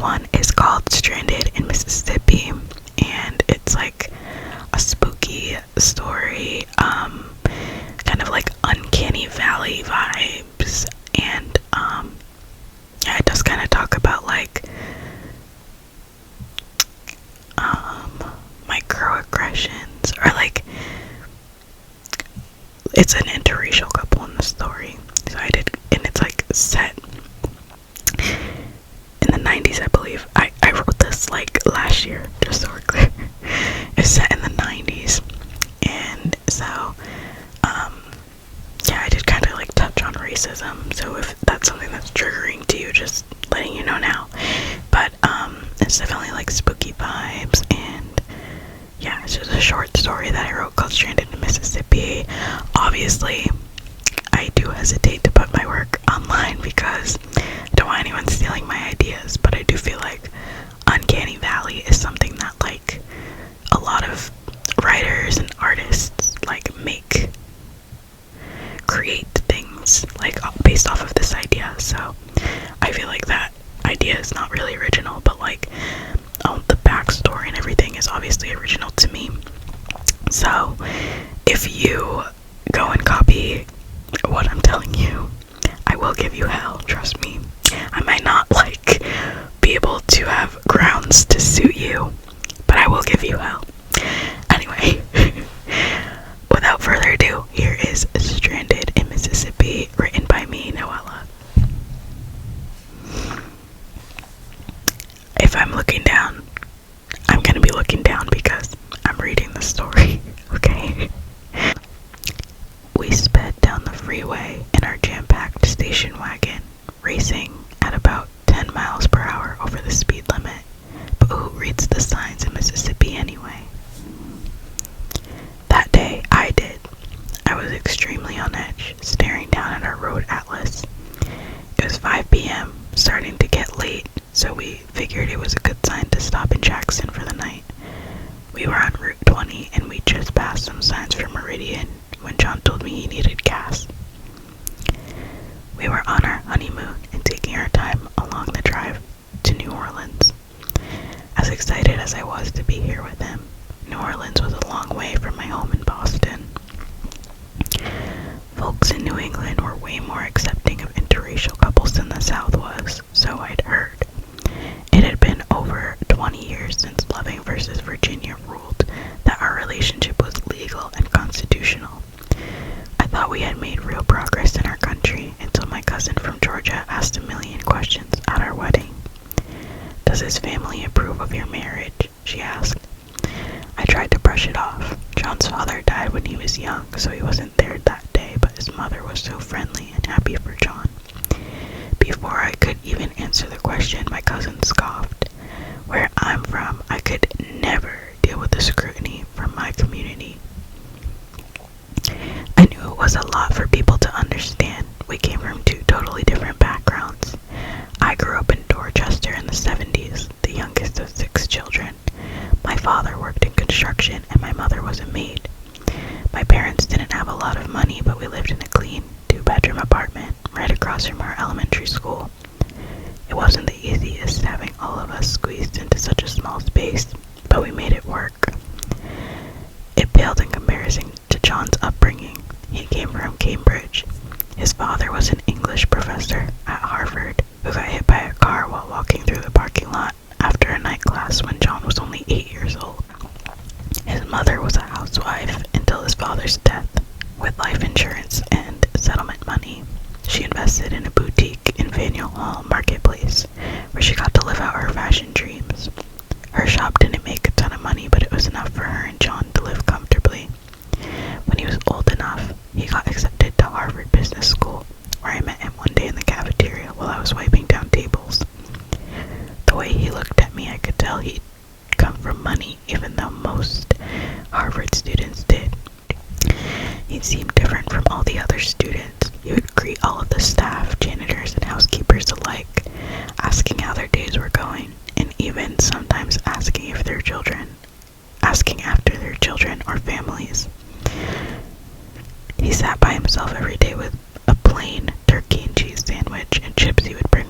one is called Stranded in Mississippi, and it's like a spooky story, kind of like Uncanny Valley vibes, and yeah, it does kind of talk about like microaggressions, or like it's an interracial couple in the story. So and it's like set in the 90s, I believe. I wrote this like last year, just so we're clear. It's set in the 90s, and so yeah, I did kind of like touch on racism, so if that's something that's triggering to you, just letting you know now. But it's definitely like spooky vibes, and yeah, it's just a short story that I wrote called Stranded in Mississippi. Obviously, I do hesitate to put my work online because I don't want anyone stealing my ideas, but I do feel like Uncanny Valley is something that like a lot of writers and artists like create things like based off of this idea. So I feel like that idea is not really original, but like the backstory and everything is obviously original to me. So if you go and copy what I'm telling you, I will give you hell, trust me. I might not like be able to have grounds to sue you, but I will give you hell. Anyway, without further ado, here is Stranded in Mississippi, written by me, Noella. If I'm looking down, I'm gonna be looking down because I'm reading the story, okay? We sped down the freeway in our jam-packed station wagon, racing at about 10 miles per hour over the speed limit. But who reads the signs in Mississippi anyway? That day, I did. I was extremely on edge, staring down at our road atlas. It was 5 p.m., starting to get late, so we figured it was a good sign to stop in Jackson for the night. We were on Route 20, and we just passed some signs for Meridian when John told me he needed gas. We were on our honeymoon and taking our time along the drive to New Orleans. As excited as I was to be here with him, New Orleans was a long way from my home in Boston. Folks in New England were way more accepting of interracial couples than the South was, so I'd heard. It had been over 20 years since Loving versus Virginia ruled that our relationship was legal and constitutional. I thought we had made real progress in our country until my cousin from Georgia asked a million questions at our wedding. "Does his family approve of your marriage?" she asked. I tried to brush it off. John's father died when he was young, so he wasn't there that day, but his mother was so friendly and happy for John. Before I could even answer the question, my cousin scoffed. Where I'm from, I could never deal with the scrutiny from my community. I knew it was a lot for people to understand. We came from two totally different backgrounds. I grew up in Dorchester in the 70s, the youngest of 6 children. My father worked in construction and my mother was a maid. My parents didn't have a lot of money, but we lived in a clean 2-bedroom apartment right across from our elementary school. It wasn't the easiest having all of us squeezed into such a small space, but we made it work. It paled in comparison to John's upbringing. He came from Cambridge. His father was an English professor at Harvard who got hit by a car while walking through the parking lot after a night class when John was only 8 years old. His mother was a housewife until his father's death. With life insurance and settlement money, she invested in a boutique in Faneuil Hall Marketplace, where she got to live out her fashion dreams. Her shop didn't make a ton of money, but it was enough for her and John to live comfortably. When he was old enough, he got accepted to Harvard Business School, where I met him one day in the cafeteria while I was wiping down tables. The way he looked at me, I could tell he'd come from money, even though most Harvard students did. He seemed different from all the other students. He would greet all of the staff, janitors, and housekeepers alike, asking how their days were going, and even sometimes asking after their children or families. He sat by himself every day with a plain turkey and cheese sandwich and chips he would bring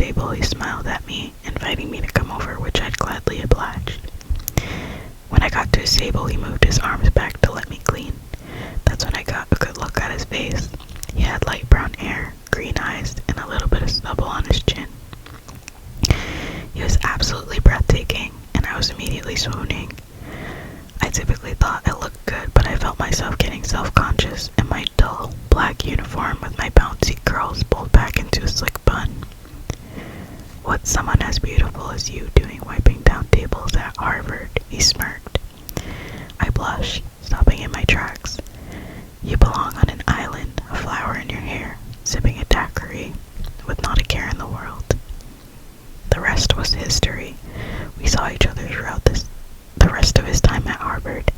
table, he smiled at me, inviting me to come over, which I'd gladly obliged. When I got to his table, he moved his arms back to let me clean. That's when I got a good look at his face. He had light brown hair, green eyes, and a little bit of stubble on his chin. He was absolutely breathtaking, and I was immediately swooning. I typically thought it looked good, but I felt myself getting self-conscious in my dull, black uniform with my bouncy curls pulled back into a slick bun. "What's someone as beautiful as you doing wiping down tables at Harvard?" he smirked. I blushed, stopping in my tracks. "You belong on an island, a flower in your hair, sipping a daiquiri, with not a care in the world." The rest was history. We saw each other throughout the rest of his time at Harvard.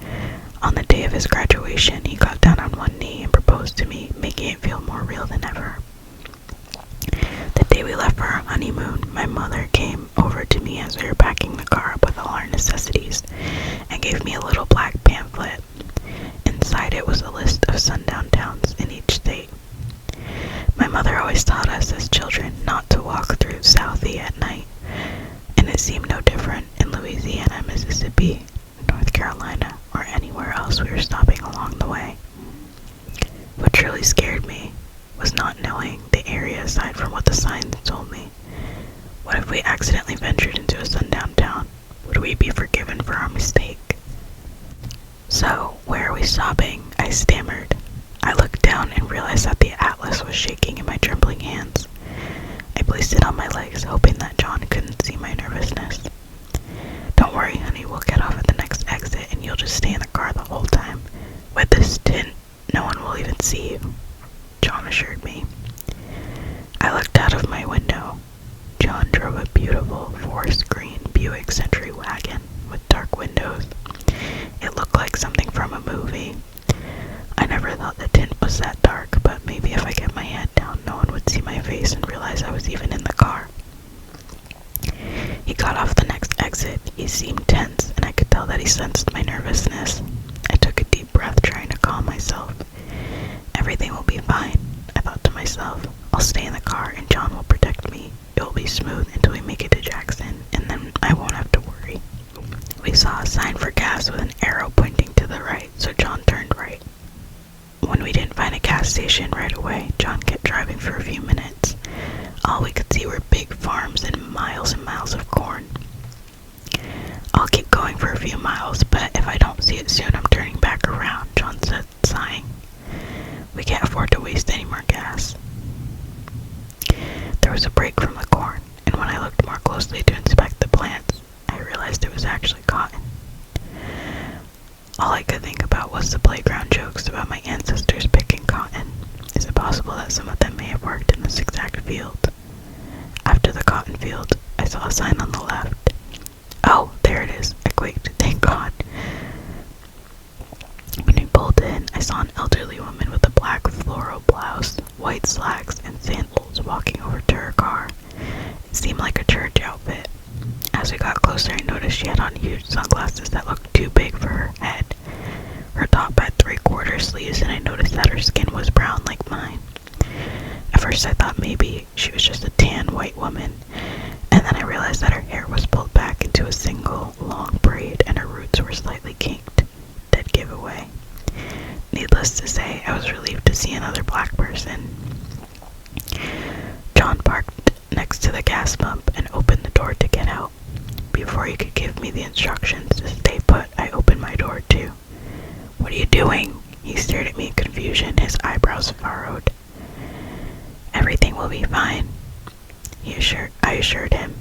On the day of his graduation, he got down on one knee and proposed to me, making it feel more real than ever. The day we left for our honeymoon, my mother came over to me as we were packing the car up with all our necessities and gave me a little black pamphlet. Inside it was a list of sundown towns in each state. My mother always taught us as children not to walk through Southie at night, and it seemed no different in Louisiana, Mississippi, North Carolina, or anywhere else we were stopping along the way. What truly scared me was not knowing the area aside from what the signs told me. What if we accidentally ventured into a sundown town? Would we be forgiven for our mistake? "So, where are we stopping?" I stammered. I looked down and realized that the atlas was shaking in my trembling hands. I placed it on my legs, hoping that John couldn't see my nervousness. "Don't worry, honey, we'll get off at the next exit and you'll just stay in the car the whole time. With this tint, no one will even see you," John assured me. I looked out of my window. John drove a beautiful forest green Buick Century wagon with dark windows. It looked like something from a movie. I never thought the tint was that dark, but maybe if I kept my head down, no one would see my face and realize I was even in the car. He got off the next exit. He seemed tense, and I could tell that he sensed my nervousness. I took a deep breath, trying to calm myself. "Everything will be fine," I thought to myself. "I'll stay in the car, and John will protect me. It will be smooth until we make it to Jackson, and then I won't have to worry." We saw a sign for gas with an arrow pointing to the right, so John turned right. When we didn't find a gas station right away, John kept driving for a few minutes. All we could see were big farms and miles of corn. "I'll keep going for a few miles, but if I don't see it soon, I'm turning back around," John said, sighing. "We can't afford to waste any more gas." There was a break from the corn, and when I looked more closely to inspect the plants, I realized it was actually cotton. All I could think about was the playground jokes about my ancestors picking cotton. Is it possible that some of them may have worked in this exact field? After the cotton field, I saw a sign on the left. "Oh, there it is," I quaked. "Thank God." When we pulled in, I saw an elderly woman with a black floral blouse, white slacks, and sandals walking over to her car. It seemed like a church outfit. As we got closer, I noticed she had on huge sunglasses that looked too big for her head. Her top had 3/4 sleeves, and I noticed that her skin was brown like mine. At first I thought maybe she was just a tan white woman, and then I realized that her hair was pulled back into a single long braid and her roots were slightly kinked. Dead giveaway. Needless to say, I was relieved to see another black person. John parked next to the gas pump and opened the door to get out. Before he could give me the instructions to stay put, I opened my door too. "What are you doing?" He stared at me in confusion, his eyebrows furrowed. "Everything will be fine," I assured him.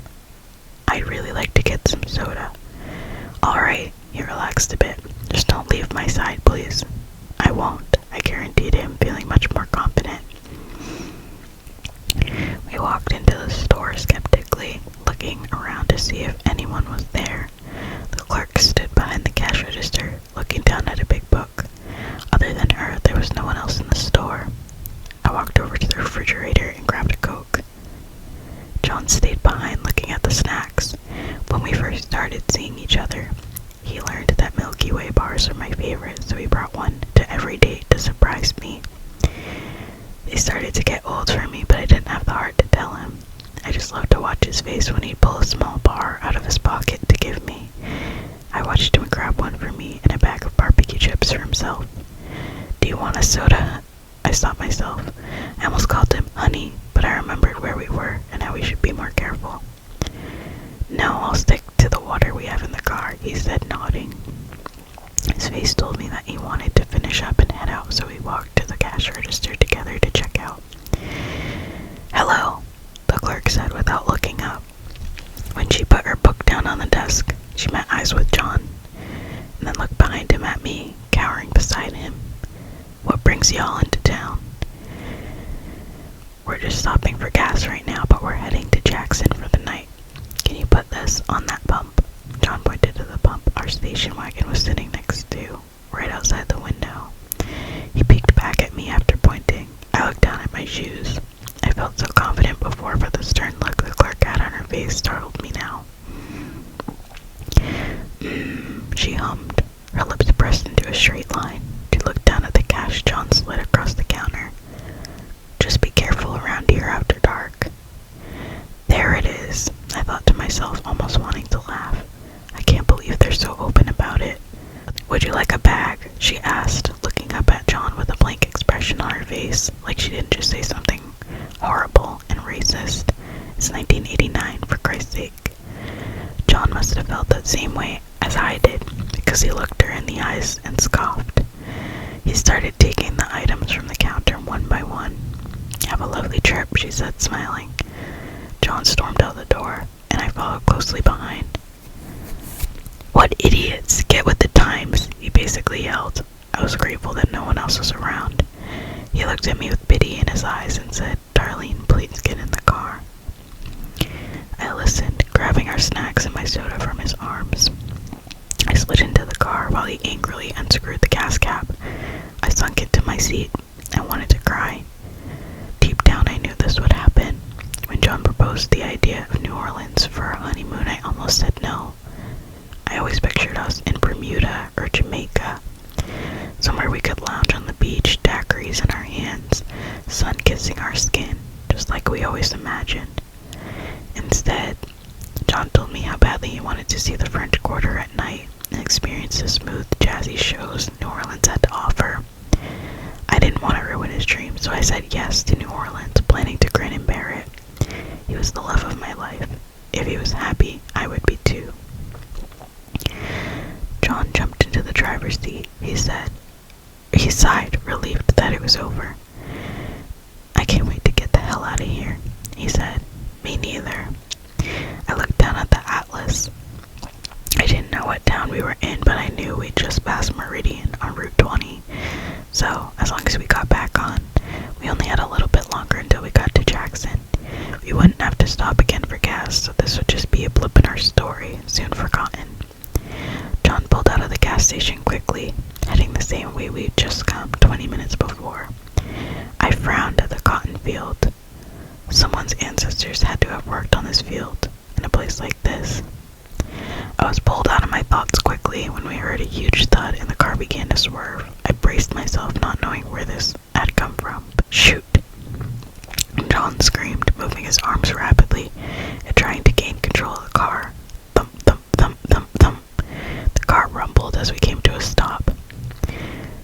"I'd really like to get some soda." "All right," he relaxed a bit. "Just don't leave my side, please." "I won't," I guaranteed him, feeling much more confident. We walked into the store skeptically, looking around to see if anyone was there. The clerk stood behind the cash register, looking down at a big book. Other than her, there was no one else in the store. I walked over to the refrigerator and grabbed a Coke. John stayed behind looking at the snacks. When we first started seeing each other, he learned that Milky Way bars were my favorite, so he brought one to every date to surprise me. They started to get old for me, but I didn't have the heart to tell him. I just loved to watch funny, but I remembered where we were and how we should be more careful. No, I'll stick to the water we have in the car, he said, nodding. His face told me that he wanted to finish up and head out, so we walked to the cash register together to check out. Hello, the clerk said without looking up. When she put her book down on the desk, she met eyes with John, and then looked behind him at me, cowering beside him. What brings y'all into town? We're just stopping for gas right now, but we're heading to Jackson for the night. Can you put this on that pump? John pointed to the pump our station wagon was sitting next to, right outside the window. He peeked back at me after pointing. I looked down at my shoes. I felt so confident before, but the stern look the clerk had on her face startled me now. She hummed, her lips pressed into a straight line. She looked down at the cash John slid across the counter. Just be careful around here after dark. There it is, I thought to myself, almost wanting to laugh. I can't believe they're so open about it. Would you like a bag? She asked, looking up at John with a blank expression on her face, like she didn't just say something horrible and racist. It's 1989, for Christ's sake. John must have felt that same way as I did, because he looked her in the eyes and scoffed. He started taking the items from the counter one by one. Have a lovely trip, she said, smiling. John stormed out the door, and I followed closely behind. What idiots! Get with the times, he basically yelled. I was grateful that no one else was around. He looked at me with pity in his eyes and said, Darlene, please get in the car. I listened, grabbing our snacks and my soda from his arms. I slid into the car while he angrily unscrewed the gas cap. I sunk into my seat. I wanted to cry. Deep down I knew this would happen. When John proposed the idea of New Orleans for our honeymoon, I almost said no. I always pictured us in Bermuda or Jamaica, somewhere we could lounge on the beach, daiquiris in our hands, sun kissing our skin, just like we always imagined. Instead, John told me how badly he wanted to see the French Quarter at night and experience the smooth, jazzy shows New Orleans had to offer. I didn't want to ruin his dream, so I said yes to New Orleans, planning to grin and bear it. He was the love of my life. If he was happy, I would be too. John jumped into the driver's seat, he said. He sighed, relieved that it was over. I can't wait to get the hell out of here, he said. Me neither. I looked down at the atlas. I didn't know what town we were in, but I knew we'd just passed Meridian on Route 20. So, as long as we got back on, we only had a little bit longer until we got to Jackson. We wouldn't have to stop again for gas, so this would just be a blip in our story, soon forgotten. John pulled out of the gas station quickly, heading the same way we'd just come 20 minutes before. I frowned at the cotton field. Someone's ancestors had to have worked on this field, in a place like this. I was pulled out of my thoughts quickly when we heard a huge thud and the car began to swerve. I braced myself, not knowing where this had come from. Shoot! John screamed, moving his arms rapidly and trying to gain control of the car. Thump, thump, thump, thump, thump. The car rumbled as we came to a stop.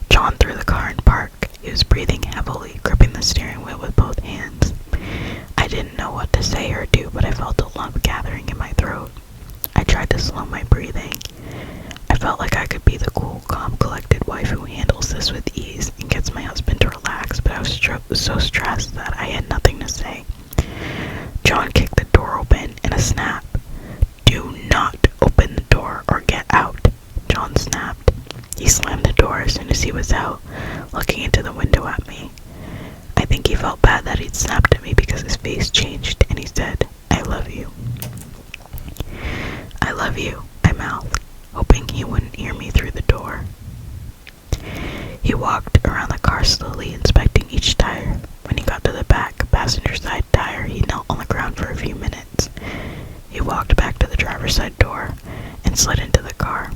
John threw the car in park. He was breathing heavily, gripping the steering wheel with both hands. I didn't know what to say or do, but I felt a lump gathering in my throat. I tried to slow my breathing. I felt like I could be the cool, calm, collected wife who handles this with ease and gets my husband to relax, but I was so stressed that I had nothing to say. John kicked the door open in a snap. Do not open the door or get out, John snapped. He slammed the door as soon as he was out, looking into the window at me. I think he felt bad that he'd snapped at me because his face changed and he said, I love you. I love you, I mouthed, hoping he wouldn't hear me through the door. He walked around the car slowly, inspecting each tire. When he got to the back passenger side tire, he knelt on the ground for a few minutes. He walked back to the driver's side door and slid into the car.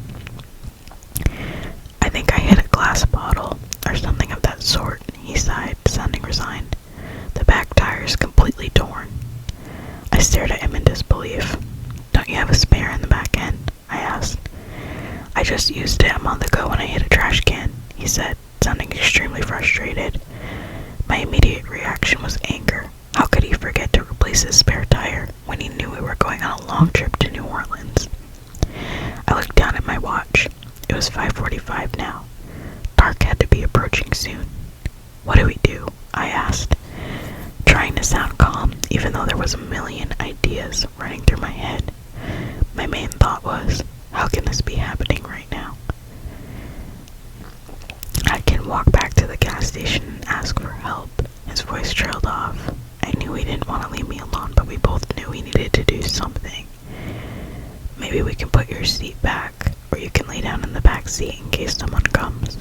I think I hit a glass bottle or something of that sort, he sighed, sounding resigned. The back tire is completely torn. I stared at him in disbelief. Don't you have a spare in the back end? I asked. I just used it a month ago when I hit a trash can, he said, sounding extremely frustrated. My immediate reaction was anger. trying to sound calm, even though there was a million ideas running through my head. My main thought was, how can this be happening right now? I can walk back to the gas station and ask for help. His voice trailed off. I knew he didn't want to leave me alone, but we both knew we needed to do something. Maybe we can put your seat back, or you can lay down in the back seat in case someone comes.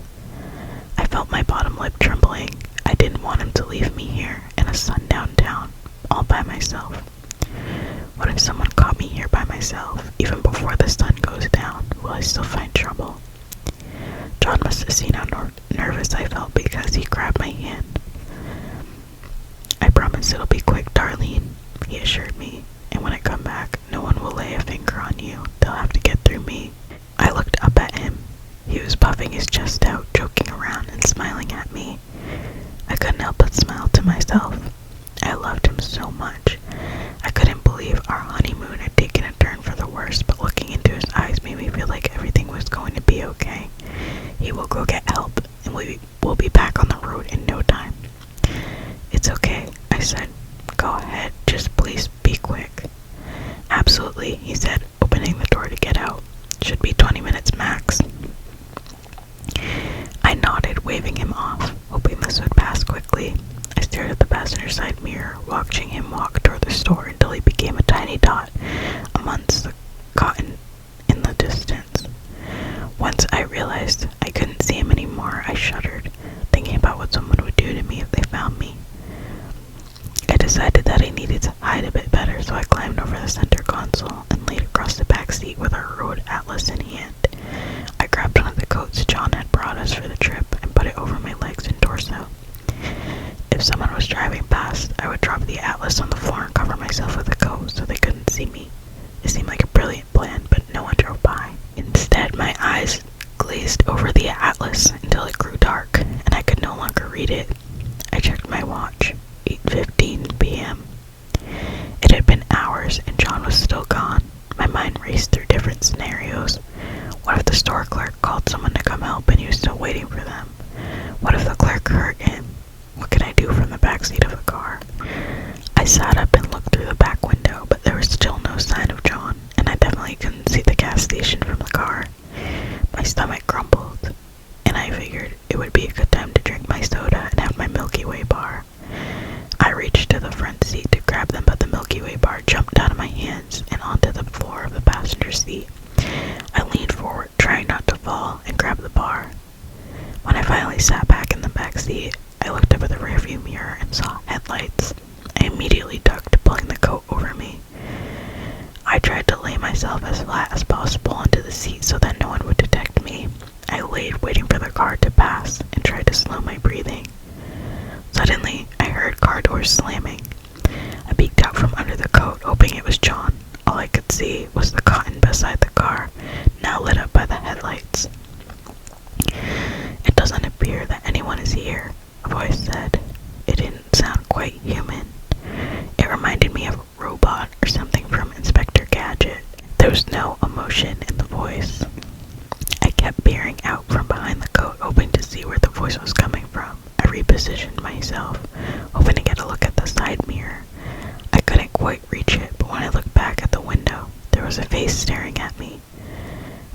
I felt my bottom lip trembling. I didn't want him to leave me here in a sundown town, all by myself. What if someone caught me here by myself, even before the sun goes down? Will I still find trouble? John must have seen how nervous I felt because he grabbed my hand. I promise it'll be quick, Darlene, he assured me, and when I come back, no one will lay a finger on you. They'll have to get through me. I looked up at him. He was puffing his chest out, joking around and smiling at me. I couldn't help but smile to myself. I loved him so much. I couldn't believe our honeymoon had taken a turn for the worse, but looking into his eyes made me feel like everything was going to be okay. He will go get help, and we'll be back on the road in no time. It's okay, I said. Go ahead, just please be quick. Absolutely, he said, opening the door to get out. Should be 20 minutes max. I nodded, waving him off, hoping this would pass quickly. I stared at the passenger side mirror, watching him walk toward the store until he became a tiny dot amongst the cotton in the distance. Once I realized I couldn't see him anymore, I shuddered, thinking about what someone would do to me if they found me. I decided that I needed to hide a bit better, so I climbed over the center console and laid across the back seat with our road atlas in hand. I grabbed one of the coats John had brought us for the trip and put it over my legs and torso. If someone was driving past, I would drop the atlas on the floor and cover myself with a coat so they couldn't see me. It seemed like a brilliant plan, but no one drove by. Instead, my eyes glazed over the atlas until it grew dark, and I could no longer read it. I checked my watch. 8:15 p.m. It had been hours, and John was still gone. My mind raced through different scenarios. What if the store clerk called someone to come help and he was still waiting for them? What if the clerk hurt him? What could I do from the backseat of the car? I sat up and looked through the back window, but there was still no sign of John, and I definitely couldn't see the gas station from the car. My stomach grumbled, and I figured it would be a good time to drink my soda and have my Milky Way bar. I reached to the front seat to grab them, but the Milky Way bar jumped out of my hands and onto the floor of the passenger seat. I leaned forward, trying not to fall, and grabbed the bar. When I finally sat back in the back seat, I looked up at the rearview mirror and saw headlights. I immediately ducked, pulling the coat over me. I tried to lay myself as flat as possible onto the seat so that no one would detect me. I laid waiting for the car to pass and tried to slow my breathing. Suddenly, I heard car doors slamming. I peeked out from under the coat, hoping it was John. All I could see was the cotton beside the car, now lit up by the headlights. It doesn't appear that anyone is here, a voice said. It didn't sound quite human. It reminded me of a robot or something from Inspector Gadget. There was no emotion in the voice. I kept peering out from behind the coat, hoping to see where the voice was coming from. I repositioned myself, hoping to get a look at the side mirror. I couldn't quite reach it, but when I looked back at the window, there was a face staring at me.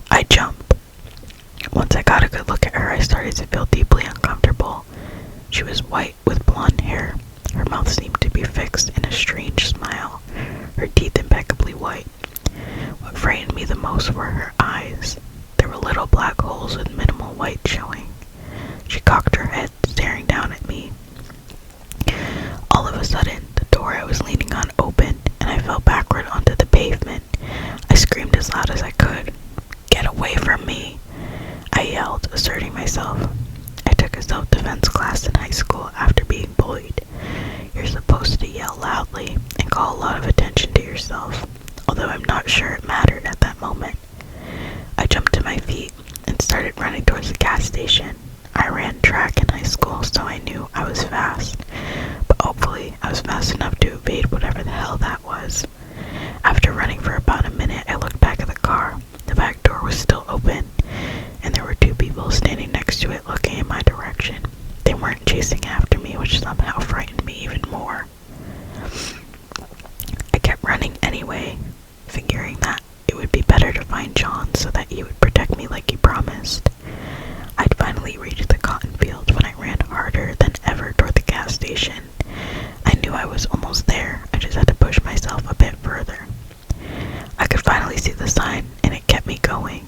I jumped. Once I got a good look at her, I started to feel deeply uncomfortable. She was white with blonde hair. Her mouth seemed to be fixed in a strange smile, her teeth impeccably white. What frightened me the most were her eyes. There were little black holes with minimal white showing. She cocked her head, staring down at me. All of a sudden, the door I was leaning on opened, and I fell backward onto the pavement. I screamed as loud as I could. "Get away from me!" I yelled, asserting myself. I took a self-defense class in high school after being bullied. You're supposed to yell loudly and call a lot of attention to yourself, although I'm not sure it mattered at that moment. I jumped to my feet and started running towards the gas station. I ran track in high school, so I knew I was fast, but hopefully I was fast enough to evade whatever the hell that was. After running for about a minute, I looked back at the car. The back door was still open, and there were two people standing next to it looking in my direction. They weren't chasing after me, which somehow frightened me even more. was almost there. I just had to push myself a bit further. I could finally see the sign, and it kept me going.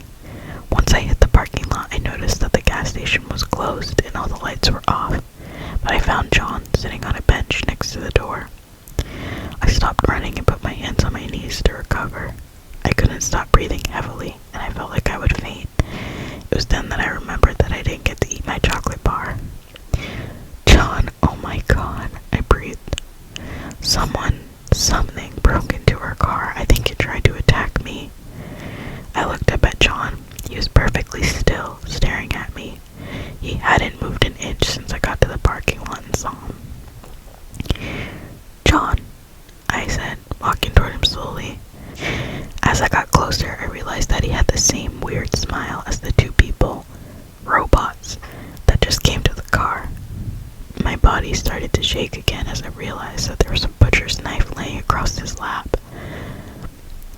Once I hit the parking lot, I noticed that the gas station was closed and all the lights were off, but I found John sitting on a bench next to the door. I stopped running and put my hands on my knees to recover. I couldn't stop breathing heavily, and I felt like I would faint. It was then that I remembered that I didn't get to eat my chocolate bar. John, oh my God, I breathed. Something broke into our car. I think it tried to attack me. I looked up at John. He was perfectly still, staring at me. He hadn't moved an inch since I got to the parking lot and saw him. John, I said, walking toward him slowly. As I got closer, I realized that he had the same weird smile as the two people, robots, that just came to the car. My body started to shake again as I realized that there was a butcher's knife laying across his lap.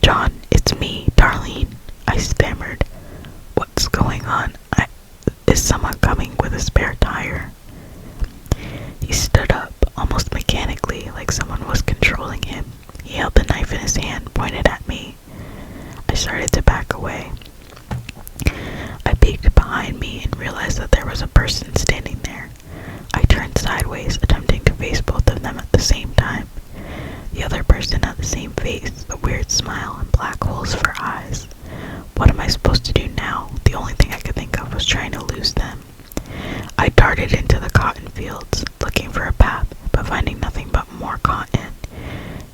John, it's me, Darlene, I stammered. What's going on? Is someone coming with a spare tire? He stood up, almost mechanically, like someone was controlling him. He held the knife in his hand, pointed at me. I started to back away. I peeked behind me and realized that there was a person standing there. I turned sideways, attempting to face both of them at the same time. The other person had the same face, a weird smile and black holes for eyes. What am I supposed to do now? The only thing I could think of was trying to lose them. I darted into the cotton fields, looking for a path, but finding nothing but more cotton.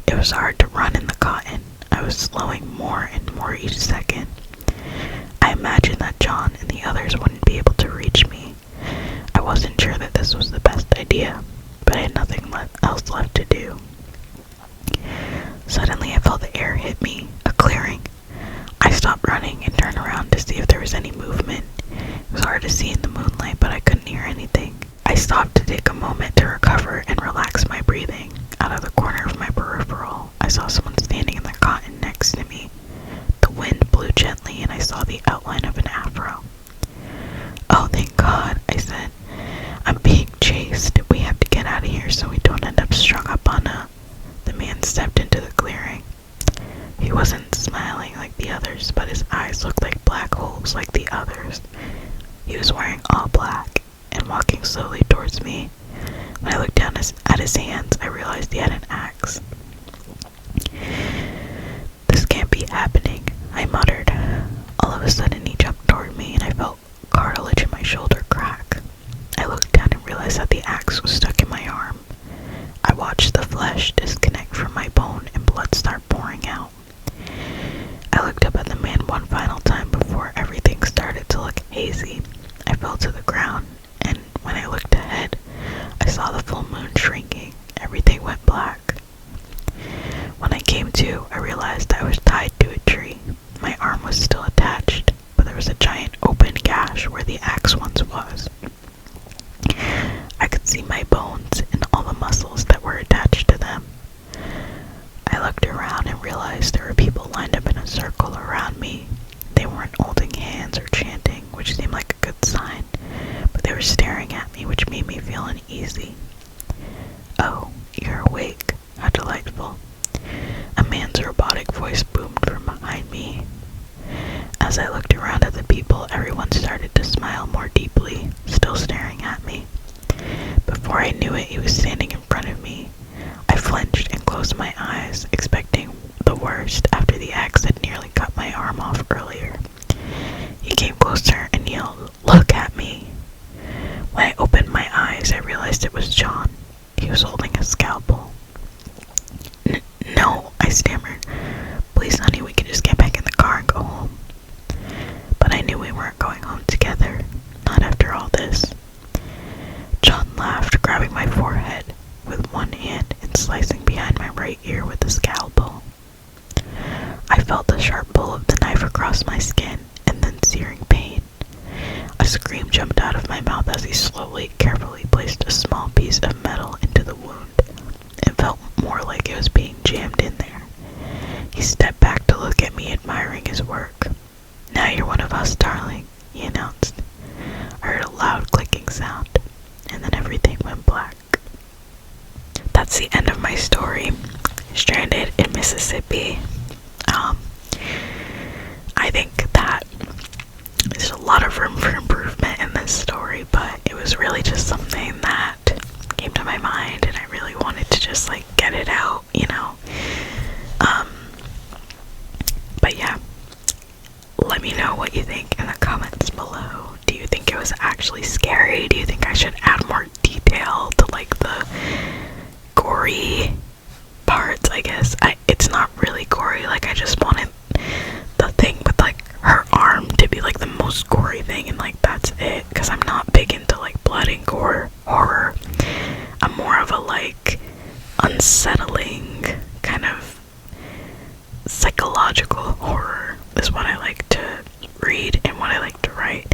It was hard to run in the cotton. I was slowing more and more each second. I imagined that John and the others wouldn't be able to reach me. I wasn't sure that this was the best idea, but I had nothing else left to do. Suddenly I felt the air hit me, a clearing. I stopped running and turned around to see if there was any movement. It was hard to see in the moonlight, but I couldn't hear anything. I stopped to take a moment to recover and relax my breathing. Out of the corner of my peripheral, I saw someone standing in the cotton next to me. The wind blew gently and I saw the outline of an afro. Oh, thank God, I said. I'm being chased. We have to get out of here so we don't end up strung up on a... The man stepped into the clearing. He wasn't smiling like the others, but his eyes looked like black holes like the others. He was wearing all black and walking slowly towards me. When I looked down at his hands, I realized he had an axe. This can't be happening, I muttered. All of a sudden he jumped toward me and I felt cartilage in my shoulder crack. I looked down and realized that the axe was stuck in my arm. I watched the flesh disconnect from my bone and blood start pouring out. I looked up at the man one final time before everything started to look hazy. I fell to the ground, and when I looked ahead, I saw the full moon shrinking. Everything went black. When I came to, I realized I was tied to a tree. My arm was still attached, but there was a giant open gash where the axe once was. I could see my bones and all the muscles that were attached to them. I looked around and realized there were people lined up in a circle around me. They weren't holding hands or chanting, which seemed like a good sign, but they were staring at me, which made me feel uneasy. Oh, you're awake. How delightful. A man's robotic voice boomed from behind me. As I looked around at the people, everyone started to smile more deeply, still staring at me. Before I knew it, he was standing in front of me. I flinched and closed my eyes, expecting the worst after the axe had nearly cut my arm off earlier. He came closer and yelled, "Look at me!" When I opened my eyes, I realized it was John. He was holding a scalpel. No, I stammered. Please, honey, we can just get back in the car and go home. But I knew we weren't going home together, not after all this. John laughed, grabbing my forehead with one hand and slicing behind my right ear with the scalpel. I felt the sharp pull of the knife across my skin and then searing pain. A scream jumped out of my mouth as he slowly, carefully placed a small piece of metal into the wound. It felt more like it was being jammed in there. He stepped back to look at me, admiring his work. "Now you're one of us, darling," he announced. I heard a loud clicking sound, and then everything went black. that's the end of my story. Stranded in Mississippi. I think that there's a lot of room for improvement in this story, but it was really just something that came to my mind, and I really wanted to just like get it out, you know. But yeah, let me know what you think in the comments below. Do you think it was actually scary? Do you think I should add more detail to like the gory parts? I guess it's not really gory. Like, I just wanted the thing with like her arm to be like the most gory thing, and like that's it, because I'm not big into like blood and gore horror. I'm more of a like unsettling kind of psychological horror is what I like to read and what I like to write.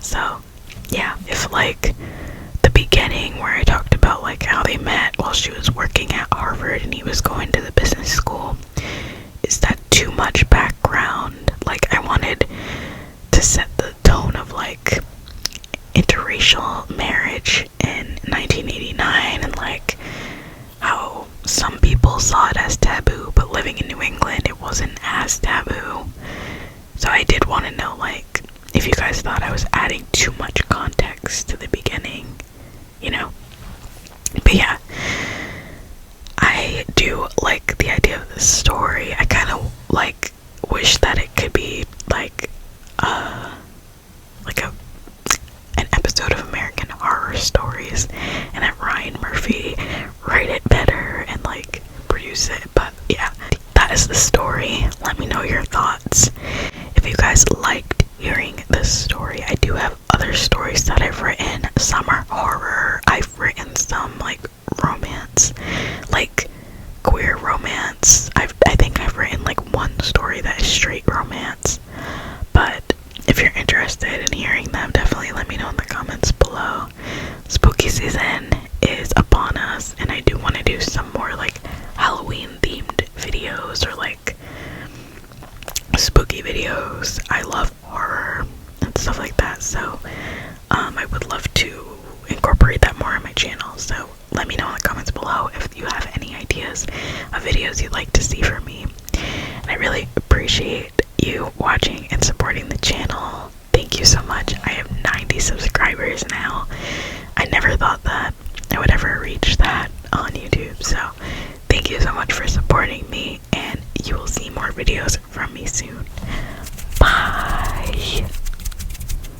So yeah, if like the beginning where I talked about like how they met while she was working at Harvard and he was going to the business school, is that too much background? Like, I wanted to set the tone of like interracial marriage in 1989 and like how some people saw it as taboo, but living in New England it wasn't as taboo. So I did want to know like if you guys thought I was adding too much context to the beginning, you know. But yeah, I do like the idea of this story. I kind of like wish that it could be like an episode of American Horror Stories, and that Ryan Murphy write it better and like produce it. But yeah, that is the story. Let me know your thoughts. If you guys liked hearing this story, I do have other stories that I've written. Some are horror. I've written some like romance, like queer romance. I think I've written like one story that is straight romance. But if you're interested in hearing them, definitely let me know in the comments below. Spooky season is upon us, and I do want to do some more like Halloween themed videos or like spooky videos. I love horror and stuff like that, so I would love to incorporate that more on my channel. So let me know in the comments below if you have any ideas of videos you'd like to see from me. And I really appreciate you watching and supporting the channel. Thank you so much. I have 90 subscribers now. I never thought that I would ever reach that on YouTube, so thank you so much for supporting me, and you will see more videos